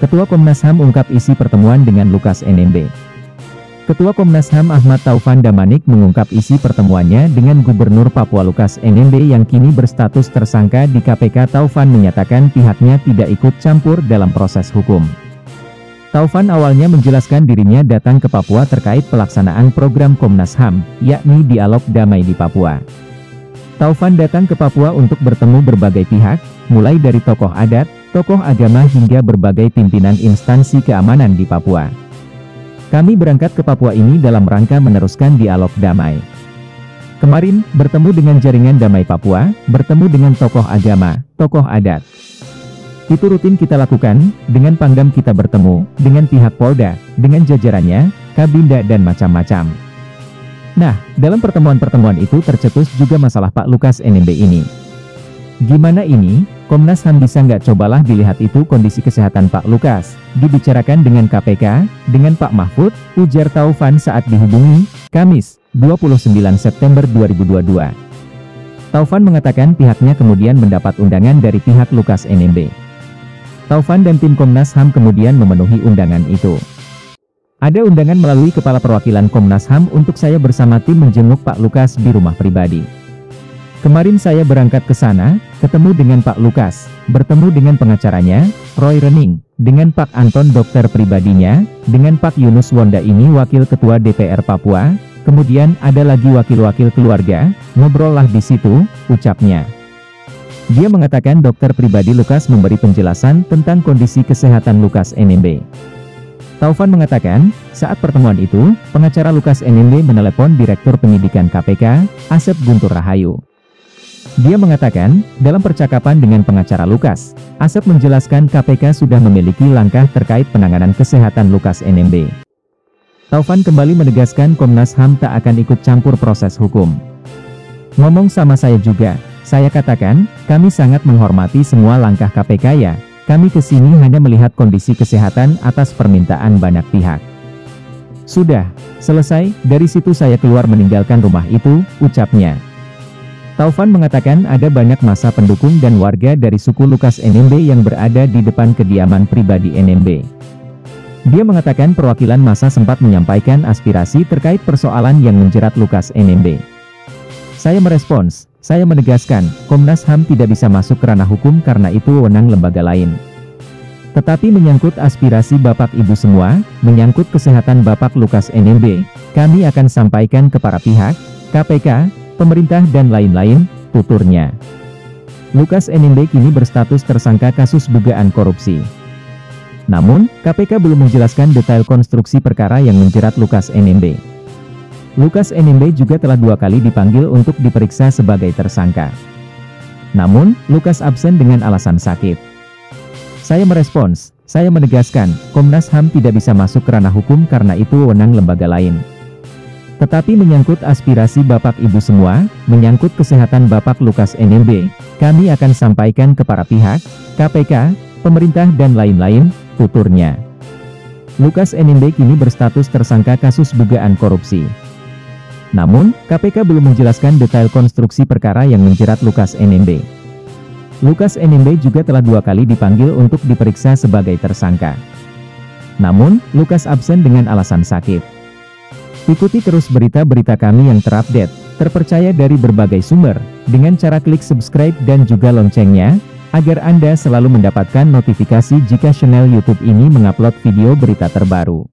Ketua Komnas HAM ungkap isi pertemuan dengan Lukas NMB. Ketua Komnas HAM Ahmad Taufan Damanik mengungkap isi pertemuannya dengan Gubernur Papua Lukas NMB yang kini berstatus tersangka di KPK. Taufan menyatakan pihaknya tidak ikut campur dalam proses hukum. Taufan awalnya menjelaskan dirinya datang ke Papua terkait pelaksanaan program Komnas HAM, yakni Dialog Damai di Papua. Taufan datang ke Papua untuk bertemu berbagai pihak, mulai dari tokoh adat, tokoh agama hingga berbagai pimpinan instansi keamanan di Papua. Kami berangkat ke Papua ini dalam rangka meneruskan dialog damai. Kemarin, bertemu dengan Jaringan Damai Papua, bertemu dengan tokoh agama, tokoh adat. Itu rutin kita lakukan, dengan Pangdam kita bertemu, dengan pihak Polda, dengan jajarannya, Kabinda dan macam-macam. Nah, dalam pertemuan-pertemuan itu tercetus juga masalah Pak Lukas NMB ini. Gimana ini? Komnas HAM bisa nggak cobalah dilihat itu kondisi kesehatan Pak Lukas, dibicarakan dengan KPK, dengan Pak Mahfud, ujar Taufan saat dihubungi, Kamis, 29 September 2022. Taufan mengatakan pihaknya kemudian mendapat undangan dari pihak Lukas NMB. Taufan dan tim Komnas HAM kemudian memenuhi undangan itu. Ada undangan melalui Kepala Perwakilan Komnas HAM untuk saya bersama tim menjenguk Pak Lukas di rumah pribadi. Kemarin saya berangkat ke sana, ketemu dengan Pak Lukas, bertemu dengan pengacaranya, Roy Rening, dengan Pak Anton dokter pribadinya, dengan Pak Yunus Wonda ini wakil ketua DPR Papua, kemudian ada lagi wakil-wakil keluarga, ngobrol lah di situ, ucapnya. Dia mengatakan dokter pribadi Lukas memberi penjelasan tentang kondisi kesehatan Lukas NMB. Taufan mengatakan, saat pertemuan itu, pengacara Lukas NMB menelepon Direktur Penyidikan KPK, Asep Guntur Rahayu. Dia mengatakan, dalam percakapan dengan pengacara Lukas, Asep menjelaskan KPK sudah memiliki langkah terkait penanganan kesehatan Lukas NMB. Taufan kembali menegaskan Komnas HAM tak akan ikut campur proses hukum. Ngomong sama saya juga, saya katakan, kami sangat menghormati semua langkah KPK ya, kami kesini hanya melihat kondisi kesehatan atas permintaan banyak pihak. Sudah, selesai, dari situ saya keluar meninggalkan rumah itu, ucapnya. Taufan mengatakan ada banyak massa pendukung dan warga dari suku Lukas NMB yang berada di depan kediaman pribadi NMB. Dia mengatakan perwakilan massa sempat menyampaikan aspirasi terkait persoalan yang menjerat Lukas NMB. Saya merespons, saya menegaskan, Komnas HAM tidak bisa masuk ke ranah hukum karena itu wewenang lembaga lain. Tetapi menyangkut aspirasi Bapak Ibu semua, menyangkut kesehatan Bapak Lukas NMB, kami akan sampaikan ke para pihak, KPK, pemerintah dan lain-lain, tuturnya. Lukas NMB kini berstatus tersangka kasus dugaan korupsi. Namun, KPK belum menjelaskan detail konstruksi perkara yang menjerat Lukas NMB. Lukas NMB juga telah 2 kali dipanggil untuk diperiksa sebagai tersangka. Namun, Lukas absen dengan alasan sakit. Saya merespons, saya menegaskan, Komnas HAM tidak bisa masuk ke ranah hukum karena itu wewenang lembaga lain. Tetapi menyangkut aspirasi Bapak Ibu semua, menyangkut kesehatan Bapak Lukas NMB, kami akan sampaikan ke para pihak, KPK, pemerintah dan lain-lain, tuturnya. Lukas NMB kini berstatus tersangka kasus dugaan korupsi. Namun, KPK belum menjelaskan detail konstruksi perkara yang menjerat Lukas NMB. Lukas NMB juga telah 2 kali dipanggil untuk diperiksa sebagai tersangka. Namun, Lukas absen dengan alasan sakit. Ikuti terus berita-berita kami yang terupdate, terpercaya dari berbagai sumber, dengan cara klik subscribe dan juga loncengnya, agar Anda selalu mendapatkan notifikasi jika channel YouTube ini mengupload video berita terbaru.